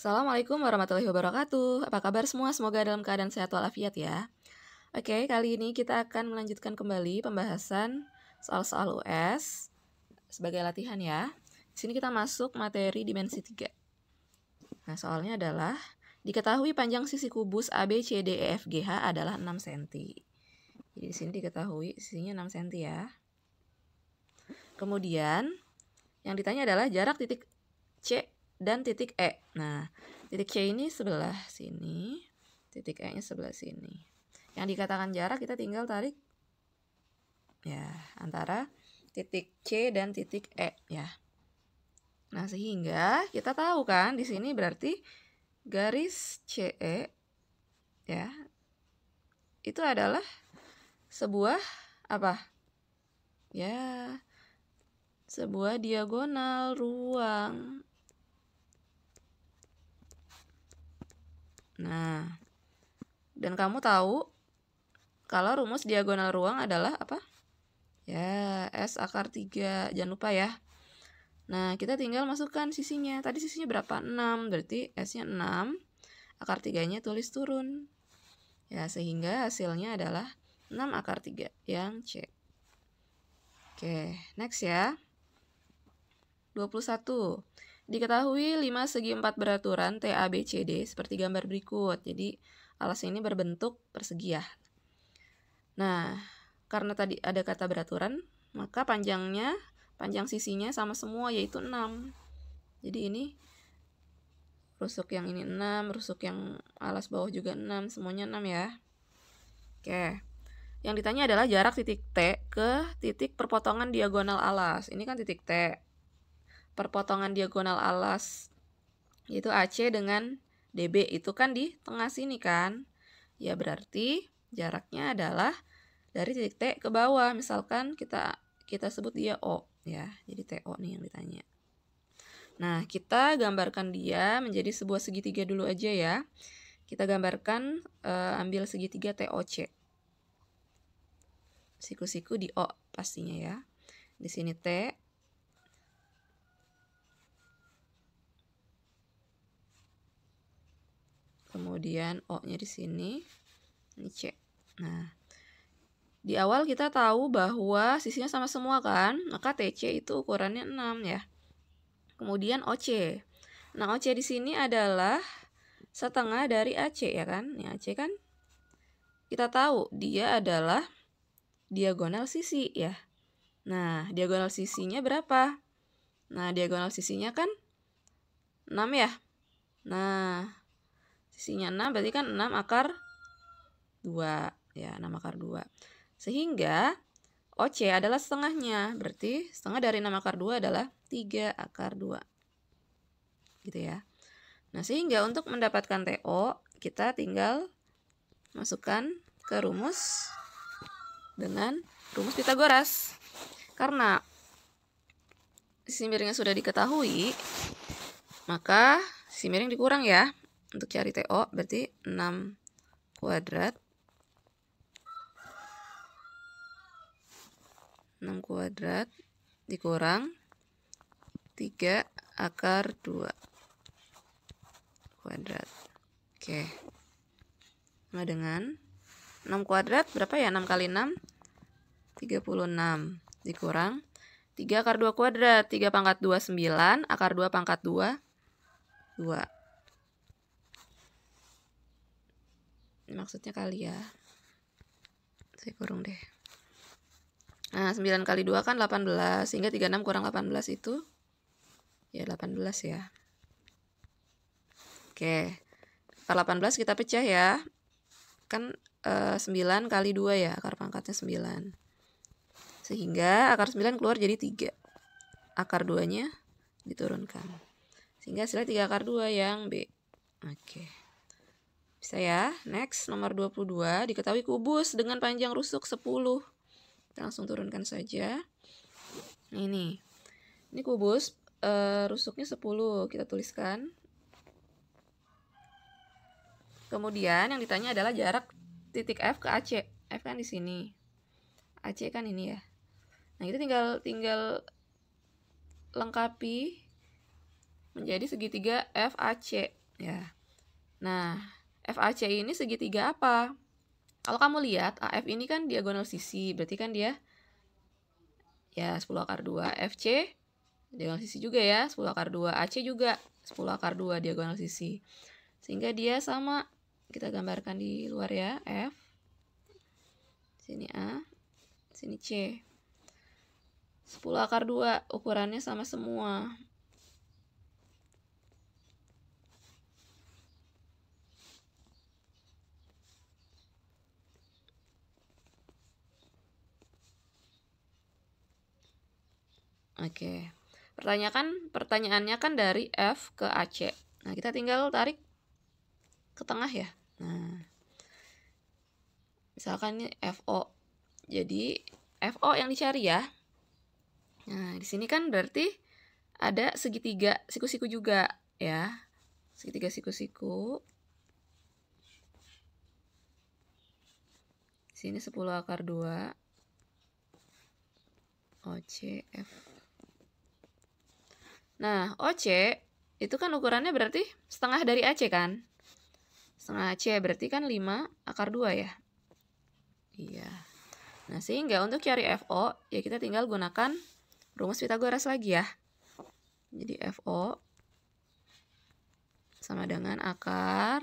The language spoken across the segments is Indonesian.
Assalamualaikum warahmatullahi wabarakatuh. Apa kabar semua? Semoga dalam keadaan sehat walafiat ya. Oke, kali ini kita akan melanjutkan kembali pembahasan soal-soal US sebagai latihan ya. Di sini kita masuk materi dimensi 3. Nah, soalnya adalah diketahui panjang sisi kubus ABCDEFGH adalah 6 cm. Jadi di sini diketahui sisinya 6 cm ya. Kemudian yang ditanya adalah jarak titik C dan titik E. Nah, titik C ini sebelah sini, titik E-nya sebelah sini. Yang dikatakan jarak kita tinggal tarik ya antara titik C dan titik E ya. Nah, sehingga kita tahu kan di sini berarti garis CE ya. Itu adalah sebuah apa? Ya, sebuah diagonal ruang. Nah, dan kamu tahu kalau rumus diagonal ruang adalah apa? Ya, S akar 3. Jangan lupa ya. Nah, kita tinggal masukkan sisinya. Tadi sisinya berapa? 6. Berarti S-nya 6. Akar 3-nya tulis turun. Ya, sehingga hasilnya adalah 6 akar 3 yang C. Oke, next ya. 21. Diketahui 5 segi 4 beraturan TABCD seperti gambar berikut. Jadi alas ini berbentuk persegi ya. Nah, karena tadi ada kata beraturan, maka panjang sisinya sama semua yaitu 6. Jadi ini rusuk yang ini 6, rusuk yang alas bawah juga 6, semuanya 6 ya. Oke. Yang ditanya adalah jarak titik T ke titik perpotongan diagonal alas. Ini kan titik T. Perpotongan diagonal alas yaitu AC dengan DB itu kan di tengah sini kan. Ya berarti jaraknya adalah dari titik T ke bawah. Misalkan kita sebut dia O ya. Jadi TO nih yang ditanya. Nah, kita gambarkan dia menjadi sebuah segitiga dulu aja ya. Kita gambarkan ambil segitiga TOC. Siku-siku di O pastinya ya. Di sini T. Kemudian O-nya di sini. Ini C. Nah, di awal kita tahu bahwa sisinya sama semua kan. Maka TC itu ukurannya 6 ya. Kemudian OC. Nah, OC di sini adalah setengah dari AC ya kan. Ini AC kan kita tahu dia adalah diagonal sisi ya. Nah, diagonal sisinya berapa? Nah, diagonal sisinya kan 6 ya. Nah, sisinya 6 berarti kan 6 akar 2. Ya, 6 akar 2. Sehingga OC adalah setengahnya. Berarti setengah dari 6 akar 2 adalah 3 akar 2. Gitu ya. Nah, sehingga untuk mendapatkan TO, kita tinggal masukkan ke rumus dengan rumus Pitagoras. Karena sisi miringnya sudah diketahui, maka sisi miring dikurang ya. Untuk cari TO berarti 6 kuadrat. 6 kuadrat dikurang 3 akar 2 kuadrat. Oke. Sama dengan 6 kuadrat berapa ya? 6 kali 6 36 dikurang 3 akar 2 kuadrat. 3 pangkat 2 9, akar 2 pangkat 2 2. Ini maksudnya kali ya. Saya kurung deh. Nah, 9 kali 2 kan 18. Sehingga 36 kurang 18 itu ya 18 ya. Oke. Akar 18 kita pecah ya. Kan 9 kali 2 ya. Akar pangkatnya 9. Sehingga akar 9 keluar jadi 3. Akar 2-nya diturunkan. Sehingga hasilnya 3 akar 2 yang B. Oke. Bisa ya. Next, nomor 22. Diketahui kubus dengan panjang rusuk 10. Kita langsung turunkan saja. Ini kubus rusuknya 10. Kita tuliskan. Kemudian yang ditanya adalah jarak titik F ke AC. F kan di sini. AC kan ini ya. Nah, itu tinggal lengkapi menjadi segitiga FAC ya. Nah, FAC ini segitiga apa? Kalau kamu lihat AF ini kan diagonal sisi, berarti kan dia ya 10 akar 2. FC diagonal sisi juga ya, 10 akar 2. AC juga 10 akar 2 diagonal sisi. Sehingga dia sama, kita gambarkan di luar ya, F. Sini A, sini C. 10 akar 2, ukurannya sama semua. Oke. Pertanyaannya kan dari F ke AC. Nah, kita tinggal tarik ke tengah ya. Nah, misalkan ini FO. Jadi FO yang dicari ya. Nah, di sini kan berarti ada segitiga siku-siku juga ya. Segitiga siku-siku. Di sini 10 akar 2. OC F. Nah, OC itu kan ukurannya berarti setengah dari AC kan? Setengah AC berarti kan 5 akar 2 ya? Iya. Nah, sehingga untuk cari FO, ya kita tinggal gunakan rumus Pythagoras lagi ya. Jadi FO sama dengan akar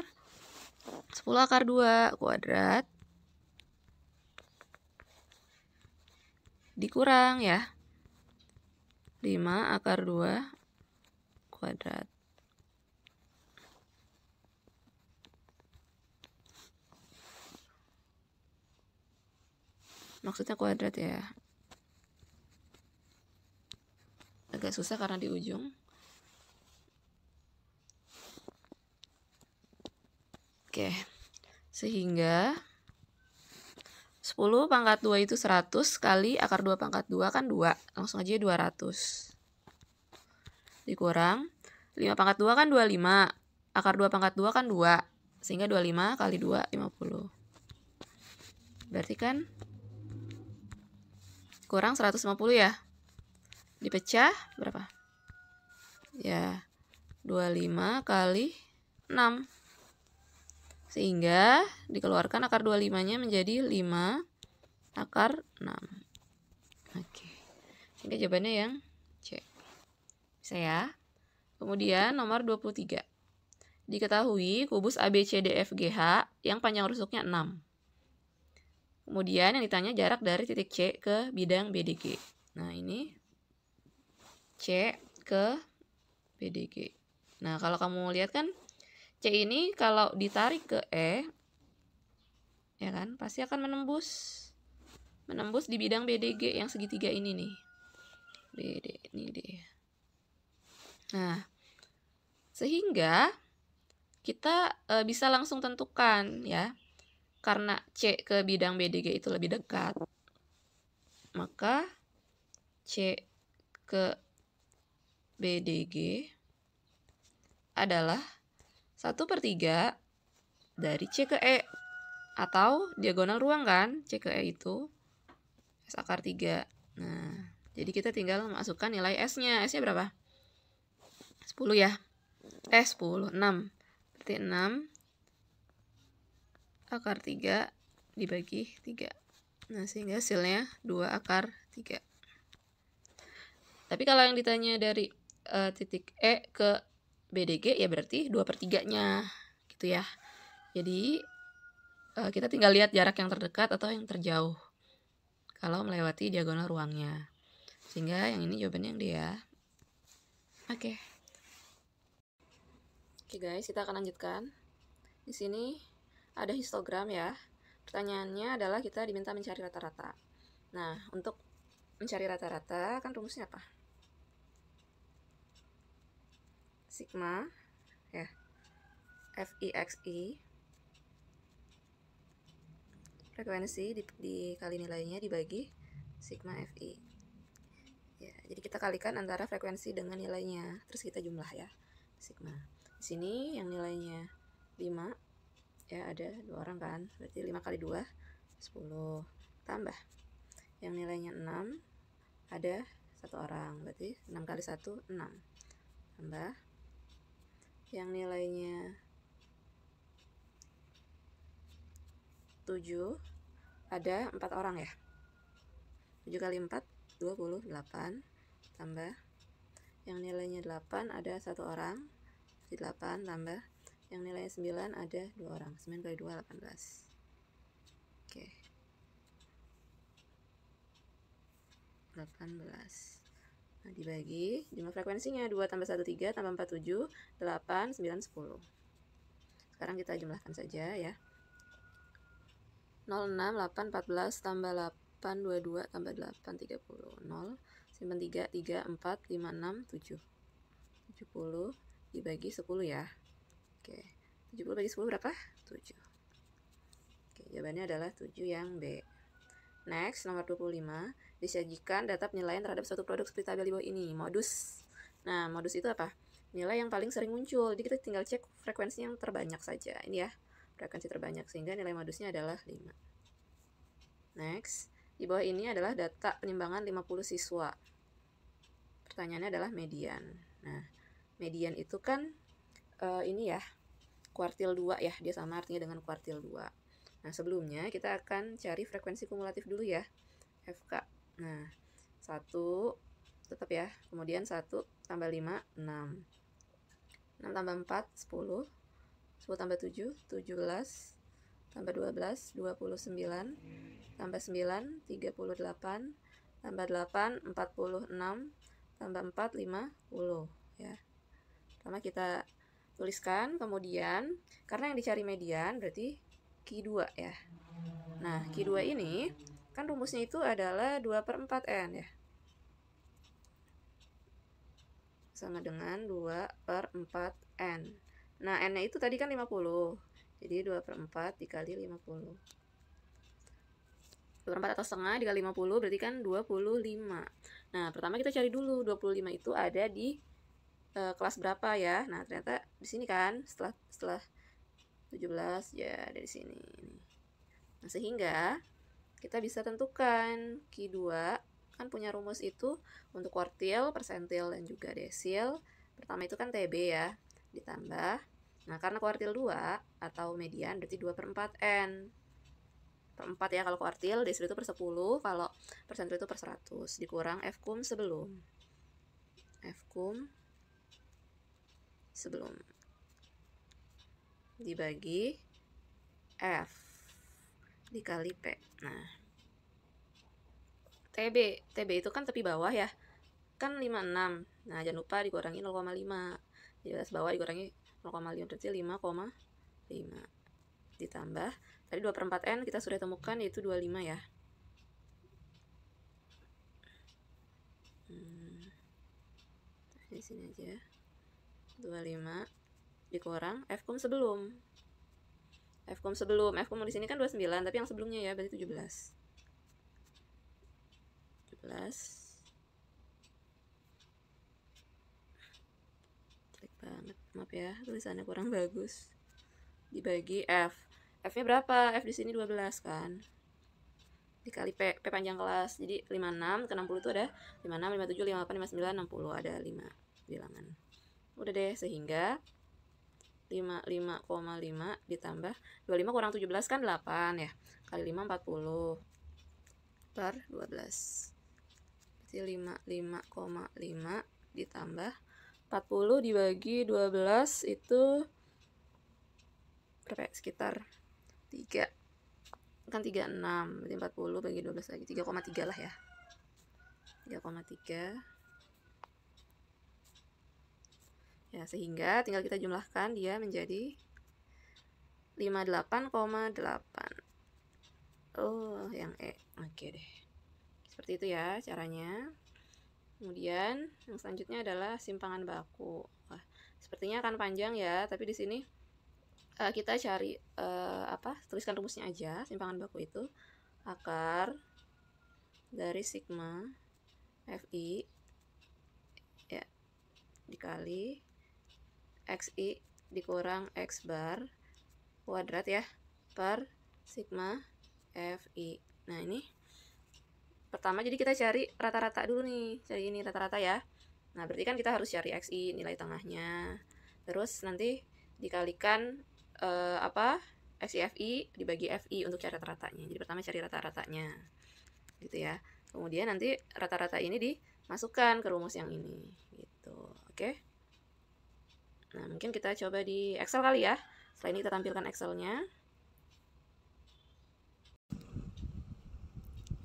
10 akar 2 kuadrat dikurang ya 5 akar 2 kuadrat. Maksudnya kuadrat ya. Agak susah karena di ujung. Oke. Sehingga 10 pangkat 2 itu 100 kali akar 2 pangkat 2 kan 2. Langsung aja 200. Dikurang 5 pangkat 2 kan 25. Akar 2 pangkat 2 kan 2. Sehingga 25 kali 2, 50. Berarti kan kurang 150 ya. Dipecah berapa? Ya, 25 kali 6. Sehingga dikeluarkan akar 25-nya menjadi 5 akar 6. Oke. Sehingga jawabannya yang C. Bisa ya. Kemudian nomor 23. Diketahui kubus ABCDFGH yang panjang rusuknya 6. Kemudian yang ditanya jarak dari titik C ke bidang BDG. Nah, ini C ke BDG. Nah, kalau kamu lihat kan C ini kalau ditarik ke E, ya kan, pasti akan menembus di bidang BDG yang segitiga ini nih. BD, ini D. Nah, sehingga kita bisa langsung tentukan ya, karena C ke bidang BDG itu lebih dekat, maka C ke BDG adalah 1/3 dari C ke E. Atau diagonal ruang kan, C ke E itu S akar 3. Nah, jadi kita tinggal masukkan nilai S-nya. S-nya berapa? 10 ya. 10, 6. Berarti 6 akar 3 dibagi 3. Nah, sehingga hasilnya 2 akar 3. Tapi kalau yang ditanya dari titik E ke BDG ya berarti 2/3-nya gitu ya. Jadi kita tinggal lihat jarak yang terdekat atau yang terjauh kalau melewati diagonal ruangnya. Sehingga yang ini jawabannya yang D ya. Oke. Oke guys, kita akan lanjutkan. Di sini ada histogram ya. Pertanyaannya adalah kita diminta mencari rata-rata. Nah, untuk mencari rata-rata kan rumusnya apa? Sigma ya. FIXI frekuensi dikali nilainya dibagi sigma FI. Ya, jadi kita kalikan antara frekuensi dengan nilainya, terus kita jumlah ya. Sigma. Di sini yang nilainya 5 ya, ada 2 orang kan, berarti 5 kali 2 10, tambah yang nilainya 6 ada 1 orang, berarti 6 kali 1 6, tambah yang nilainya 7 ada 4 orang ya. 7 kali 4 28 tambah yang nilainya 8 ada 1 orang, 8 tambah yang nilainya 9 ada 2 orang. 9 kali 2 18. Oke. 18. Nah, dibagi jumlah frekuensinya 2 tambah 1 3 tambah 4 7 8 9 10. Sekarang kita jumlahkan saja ya. 0 6 8 14 tambah 8 22 tambah 8 30. 0 simpan 3 3 4 5 6 7. 70 dibagi 10 ya. Oke. 70 bagi 10 berapa? 7. Oke, jawabannya adalah 7 yang B. Next, nomor 25, disajikan data penilaian terhadap suatu produk seperti tabel di bawah ini, modus. Nah, modus itu apa? Nilai yang paling sering muncul. Jadi kita tinggal cek frekuensi yang terbanyak saja. Ini ya, frekuensi terbanyak, sehingga nilai modusnya adalah 5. Next, di bawah ini adalah data penimbangan 50 siswa. Pertanyaannya adalah median. Nah, median itu kan ini ya, kuartil 2 ya, dia sama artinya dengan kuartil 2. Nah, sebelumnya kita akan cari frekuensi kumulatif dulu ya, FK. Nah, 1 tetap ya, kemudian 1 tambah 5, 6. 6 tambah 4, 10. 10 tambah 7, 17. Tambah 12, 29. Tambah 9, 38. Tambah 8, 46. Tambah 4, 50 ya. Pertama kita tuliskan, kemudian karena yang dicari median berarti Q2 ya. Nah, Q2 ini kan rumusnya itu adalah 2/4N ya. Sama dengan 2/4N. Nah, N-nya itu tadi kan 50. Jadi 2/4 dikali 50. 2/4 atau setengah dikali 50 berarti kan 25. Nah, pertama kita cari dulu 25 itu ada di kelas berapa ya. Nah, ternyata di sini kan setelah 17 ya dari sini. Nah, sehingga kita bisa tentukan Q2 kan punya rumus itu untuk kuartil, persentil, dan juga desil. Pertama itu kan TB ya, ditambah. Nah, karena kuartil 2 atau median berarti 2/4N. Per 4 ya kalau kuartil, desil itu per 10, kalau persentil itu per 100, dikurang Fkum sebelum. Fkum sebelum dibagi F dikali P. Nah, TB itu kan tepi bawah ya, kan 56. Nah, jangan lupa dikurangi 0,5. Di atas bawah dikurangi 0,5 berarti 5,5. Ditambah tadi 2/4N kita sudah temukan yaitu 25 ya. Di sini aja. 25 dikurang Fkum sebelum. Fkum di sini kan 29, tapi yang sebelumnya ya berarti 17. 17. Jelek banget, maaf ya, tulisannya kurang bagus. Dibagi F. F-nya berapa? F di sini 12 kan. Dikali P panjang kelas. Jadi 56 ke 60 itu ada 56, 57, 58, 59, 60. Ada 5 bilangan. Udah deh, sehingga 55,5 ditambah 25 kurang 17 kan 8 ya. Kali 5 40 per 12. Berarti 55,5 ditambah 40 dibagi 12 itu berapa ya? Sekitar 3. Kan 36, berarti 40 bagi 12 lagi 3,3 lah ya. 3,3. Ya, sehingga tinggal kita jumlahkan dia menjadi 58,8. Oh, yang E. Oke deh. Seperti itu ya caranya. Kemudian yang selanjutnya adalah simpangan baku. Wah, sepertinya akan panjang ya, tapi di sini kita cari tuliskan rumusnya aja. Simpangan baku itu akar dari sigma Fi ya dikali Xi dikurang X bar kuadrat ya per sigma Fi. Nah, ini pertama jadi kita cari rata-rata dulu nih. Cari ini rata-rata ya. Nah, berarti kan kita harus cari Xi nilai tengahnya. Terus nanti dikalikan XI/FI dibagi FI untuk cari rata-ratanya. Jadi pertama cari rata-ratanya gitu ya. Kemudian nanti rata-rata ini dimasukkan ke rumus yang ini gitu. Oke. Nah, mungkin kita coba di Excel kali ya. Setelah ini kita tampilkan Excelnya.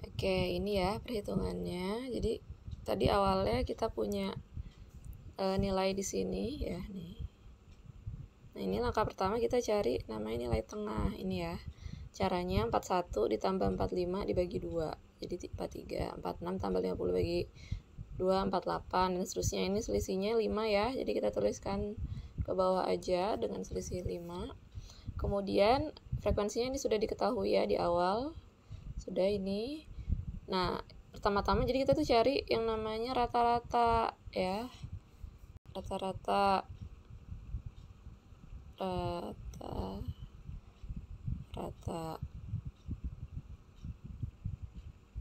Oke, ini ya perhitungannya. Jadi tadi awalnya kita punya nilai di sini ya nih. Nah, ini langkah pertama kita cari namanya nilai tengah ini ya. Caranya 41 ditambah 45 dibagi 2. Jadi 43, 46 tambah 50 bagi 2, 48 dan seterusnya. Ini selisihnya 5 ya. Jadi kita tuliskan ke bawah aja dengan selisih 5. Kemudian frekuensinya ini sudah diketahui ya di awal. Sudah ini. Nah, pertama-tama jadi kita tuh cari yang namanya rata-rata ya. Rata-rata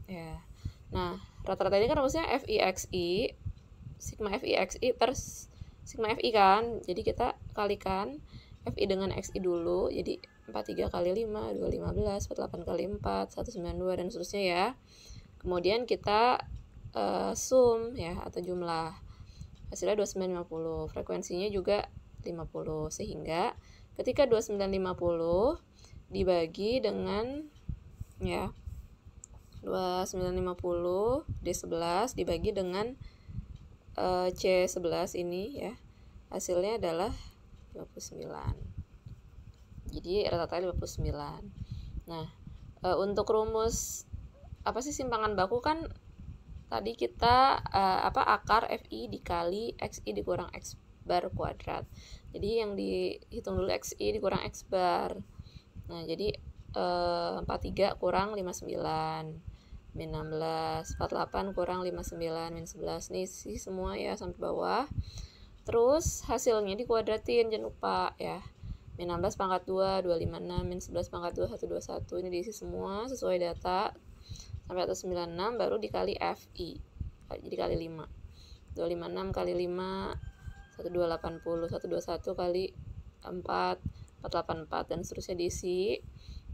ya. Nah, rata-rata ini kan rumusnya FIXI sigma FIXI per sigma FI kan. Jadi kita kalikan FI dengan XI dulu. Jadi 43 kali 5, 2, 15, 48 kali 4, 192 dan seterusnya ya. Kemudian kita sum ya atau jumlah. Hasilnya 2950. Frekuensinya juga 50. Sehingga ketika 2950 dibagi dengan ya 2950 D11 dibagi dengan C11 ini ya, hasilnya adalah 59. Jadi rata-rata 59. Nah, untuk rumus apa sih simpangan baku kan tadi kita akar FI dikali XI dikurang X bar kuadrat. Jadi yang dihitung dulu XI dikurang X bar. Nah, jadi 43 kurang 59 min 16, 48 kurang 59 min 11. Nih sih semua ya sampai bawah. Terus hasilnya dikuadratin, jangan lupa ya. Min 16 pangkat 2, 256, min 11 pangkat 2, 121. Ini diisi semua sesuai data. Sampai 196 baru dikali FI. Jadi kali 5. 256 kali 5, 1280, 121 kali 4, 484 dan seterusnya diisi.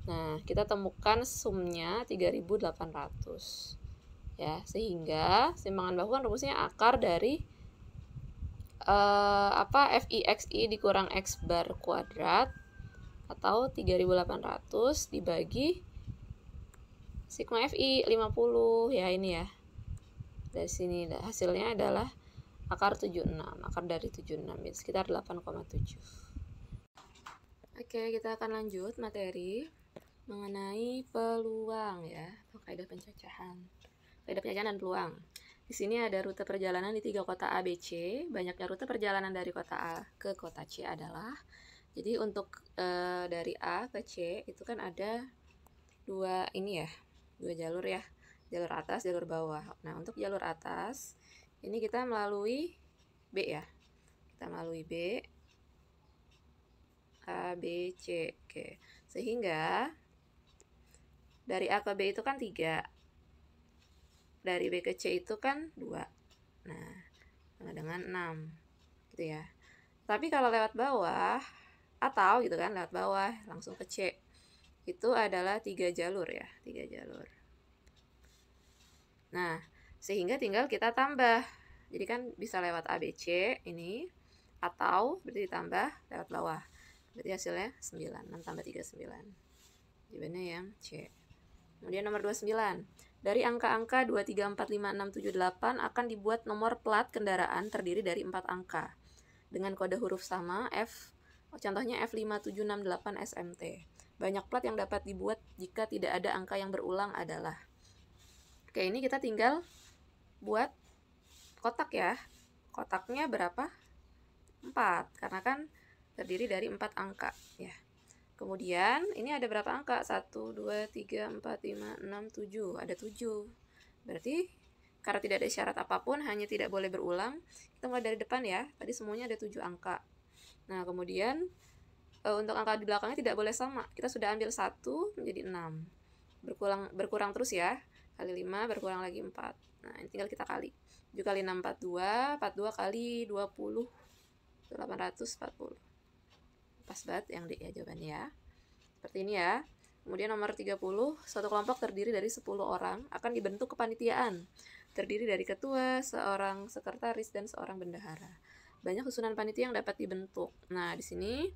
Nah, kita temukan sumnya 3800. Ya, sehingga simpangan baku kan rumusnya akar dari FIXI dikurang X bar kuadrat atau 3800 dibagi sigma FI 50 ya ini ya. Dari sini hasilnya adalah akar 76, akar dari 76 sekitar 8,7. Oke, kita akan lanjut materi mengenai peluang ya, atau kaidah pencacahan. Kaidah pencacahan dan peluang. Di sini ada rute perjalanan di 3 kota A, B, C. Banyaknya rute perjalanan dari kota A ke kota C adalah, jadi untuk dari A ke C itu kan ada dua jalur ya, jalur atas, jalur bawah. Nah, untuk jalur atas ini kita melalui B ya, kita melalui B, A, B, C. Oke, sehingga dari A ke B itu kan 3, dari B ke C itu kan 2. Nah, sama dengan 6 gitu ya. Tapi kalau lewat bawah atau gitu kan, lewat bawah langsung ke C itu adalah 3 jalur ya, 3 jalur. Nah, sehingga tinggal kita tambah. Jadi kan bisa lewat ABC ini, atau berarti ditambah lewat bawah. Berarti hasilnya 9, 6 tambah 3, 9. Jawabannya yang C. Kemudian nomor 29. Dari angka-angka 2, 3, 4, 5, 6, 7, 8 akan dibuat nomor plat kendaraan terdiri dari 4 angka. Dengan kode huruf sama, contohnya F5768 SMT. Banyak plat yang dapat dibuat jika tidak ada angka yang berulang adalah. Oke, ini kita tinggal buat kotak ya. Kotaknya berapa? 4, karena kan terdiri dari 4 angka ya. Kemudian ini ada berapa angka? 1, 2, 3, 4, 5, 6, 7. Ada 7. Berarti karena tidak ada syarat apapun, hanya tidak boleh berulang. Kita mulai dari depan ya. Tadi semuanya ada 7 angka. Nah, kemudian untuk angka di belakangnya tidak boleh sama. Kita sudah ambil 1 menjadi 6. Berkurang terus ya. Kali 5 berkurang lagi 4. Nah, ini tinggal kita kali. 7 kali 6 42, 42 kali 20 840. Pas banget yang D ya jawabannya ya. Seperti ini ya. Kemudian nomor 30, suatu kelompok terdiri dari 10 orang akan dibentuk kepanitiaan. Terdiri dari ketua, seorang sekretaris, dan seorang bendahara. Banyak susunan panitia yang dapat dibentuk. Nah, di sini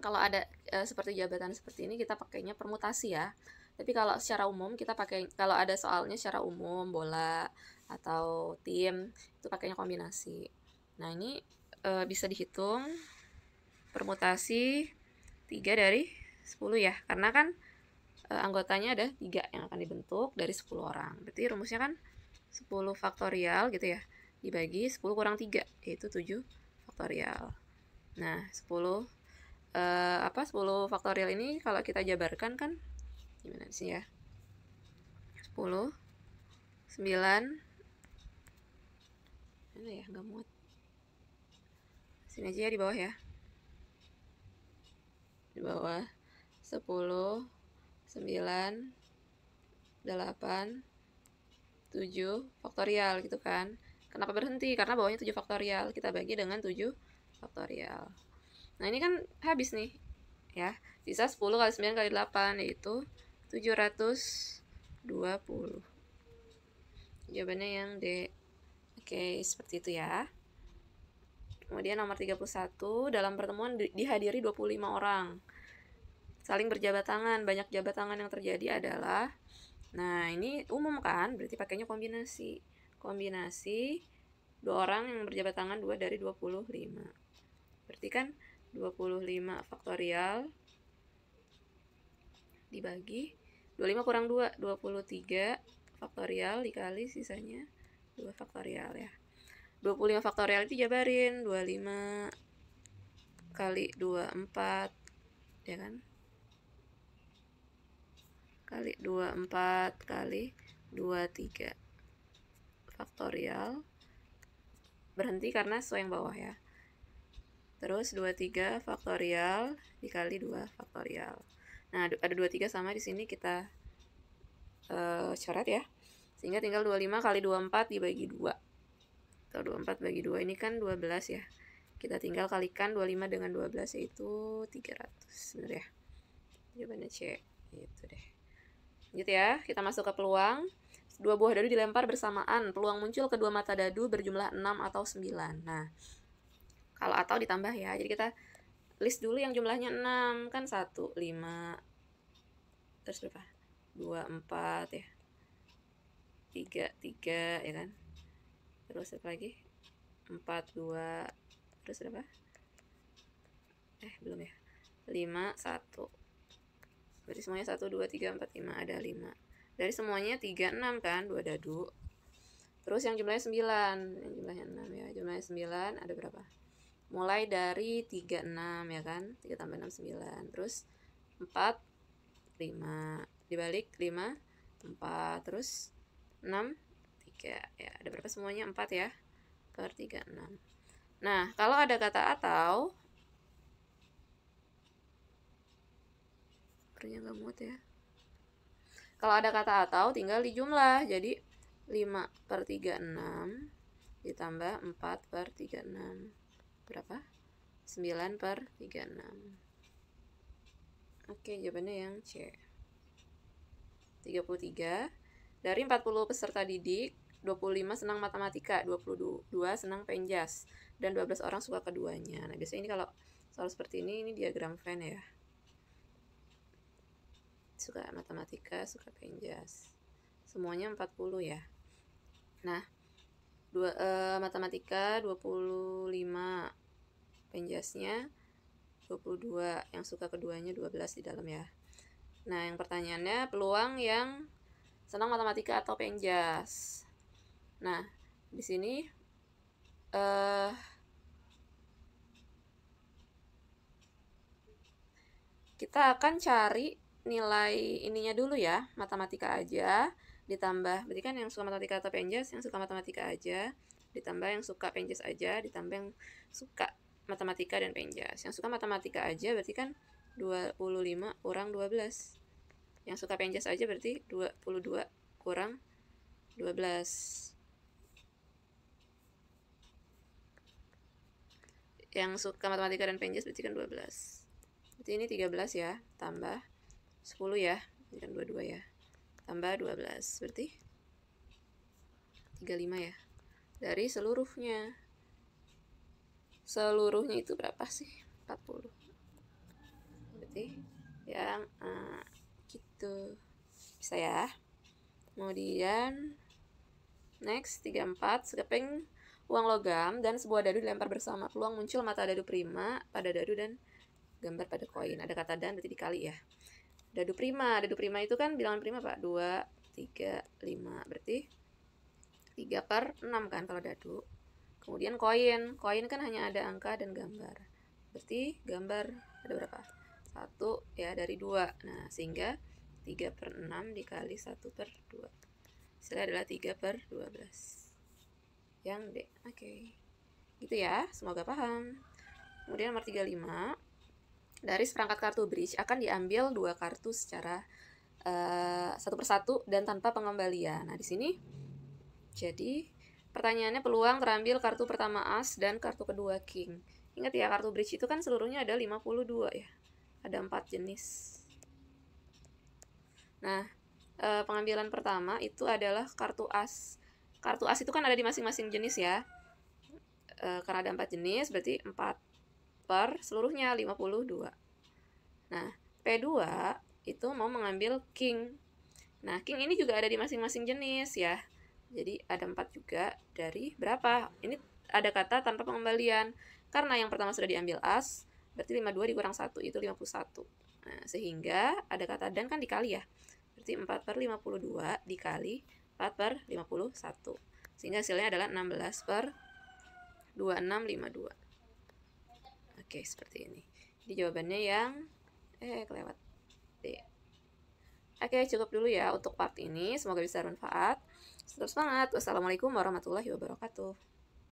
kalau ada seperti jabatan seperti ini kita pakainya permutasi ya. Tapi kalau secara umum kita pakai, kalau ada soalnya secara umum bola atau tim itu pakainya kombinasi. Nah, ini bisa dihitung permutasi 3 dari 10 ya, karena kan anggotanya ada 3 yang akan dibentuk dari 10 orang. Berarti rumusnya kan 10 faktorial gitu ya, dibagi 10 kurang 3, yaitu 7 faktorial. Nah, 10 faktorial ini kalau kita jabarkan kan gimana sih ya? 10 9 mana ya, nggak muat. Sini aja ya, di bawah ya. Di bawah 10 9 8 7 faktorial gitu kan. Kenapa berhenti? Karena bawahnya 7 faktorial. Kita bagi dengan 7 faktorial. Nah, ini kan habis nih ya. Sisa 10 kali 9 kali 8 yaitu 720. Jawabannya yang D. Oke, seperti itu ya. Kemudian nomor 31, dalam pertemuan dihadiri 25 orang. Saling berjabat tangan. Banyak jabat tangan yang terjadi adalah, nah ini umum kan, berarti pakainya kombinasi. Kombinasi 2 orang yang berjabat tangan 2 dari 25. Berarti kan 25 faktorial dibagi 25 kurang 2, 23 faktorial dikali sisanya 2 faktorial ya. 25 faktorial itu jabarin 25 kali 24 ya kan, kali 24 kali 23 faktorial, berhenti karena sesuai yang bawah ya. Terus 23 faktorial dikali 2 faktorial. Nah, ada 23 sama di sini kita coret ya. Sehingga tinggal 25 kali 24 dibagi 2. Atau 24 bagi 2 ini kan 12 ya. Kita tinggal kalikan 25 dengan 12 yaitu 300. Bener ya? Jawabannya C. Gitu deh. Gitu ya. Kita masuk ke peluang. 2 buah dadu dilempar bersamaan. Peluang muncul kedua mata dadu berjumlah 6 atau 9. Nah, kalau atau ditambah ya. Jadi kita list dulu yang jumlahnya 6. Kan 1, 5. Terus berapa? 2, 4 ya. 3, 3 ya kan. Terus apa lagi? 4, 2. Terus berapa? Belum ya. 5, 1. Berarti semuanya 1, 2, 3, 4, 5. Ada 5. Dari semuanya 3, 6 kan. 2 dadu. Terus yang jumlahnya 9. Yang jumlahnya 6 ya. Jumlahnya 9 ada berapa? Mulai dari 3, 6 ya kan. 3 tambah 6, 9. Terus 4, 5. Dibalik 5, 4. Terus 6, 3 ya. Ada berapa semuanya? 4 ya. Per 3, 6. Nah, kalau ada kata atau, pernya nggak muat ya. Kalau ada kata atau tinggal dijumlah. Jadi 5 per 36 ditambah 4 per 36. Berapa? 9 per 36. Oke, jawabannya yang C. 33. Dari 40 peserta didik, 25 senang matematika, 22 senang penjas, dan 12 orang suka keduanya. Nah, biasanya ini kalau soal seperti ini diagram Venn ya. Suka matematika, suka penjas. Semuanya 40 ya. Nah, matematika 25, penjasnya 22, yang suka keduanya 12 di dalam ya. Nah, yang pertanyaannya peluang yang senang matematika atau penjas. Nah, di sini kita akan cari nilai ininya dulu ya, matematika aja ditambah, berarti kan yang suka matematika atau penjas, yang suka matematika aja ditambah yang suka penjas aja ditambah yang suka matematika dan penjas. Yang suka matematika aja berarti kan 25 kurang 12. Yang suka penjas aja berarti 22 kurang 12. yang suka matematika dan penjas berarti kan 12. Berarti ini 13 ya, tambah 10 ya, ini kan 22 ya, tambah 12, berarti 35 ya. Dari seluruhnya. Seluruhnya itu berapa sih? 40. Berarti yang gitu. Bisa ya. Kemudian next 34, sekeping uang logam dan sebuah dadu dilempar bersama. Peluang muncul mata dadu prima pada dadu dan gambar pada koin. Ada kata dan berarti dikali ya. Dadu prima itu kan bilangan prima Pak. 2, 3, 5. Berarti 3 per 6 kan kalau dadu. Kemudian koin kan hanya ada angka dan gambar. Berarti gambar ada berapa? 1 ya dari 2. Nah, sehingga 3 per 6 dikali 1 per 2. Hasilnya adalah 3 per 12. Yang D. Oke. Gitu ya, semoga paham. Kemudian nomor 35. Dari seperangkat kartu bridge akan diambil 2 kartu secara satu persatu dan tanpa pengembalian. Nah, di sini jadi pertanyaannya peluang terambil kartu pertama as dan kartu kedua king. Ingat ya, kartu bridge itu kan seluruhnya ada 52 ya. Ada 4 jenis. Nah, pengambilan pertama itu adalah kartu as. Kartu as itu kan ada di masing-masing jenis ya. Karena ada 4 jenis, berarti 4 per seluruhnya 52. Nah, P2 itu mau mengambil king. Nah, king ini juga ada di masing-masing jenis ya. Jadi ada 4 juga dari berapa? Ini ada kata tanpa pengembalian. Karena yang pertama sudah diambil as, berarti 52 dikurang 1 itu 51. Nah, sehingga ada kata dan kan dikali ya. Berarti 4 per 52 dikali 4 per 51. Sehingga hasilnya adalah 16 per 2652. Oke, seperti ini. Jadi jawabannya yang kelewat D. Oke, cukup dulu ya untuk part ini. Semoga bisa bermanfaat. Tetap semangat. Wassalamualaikum warahmatullahi wabarakatuh.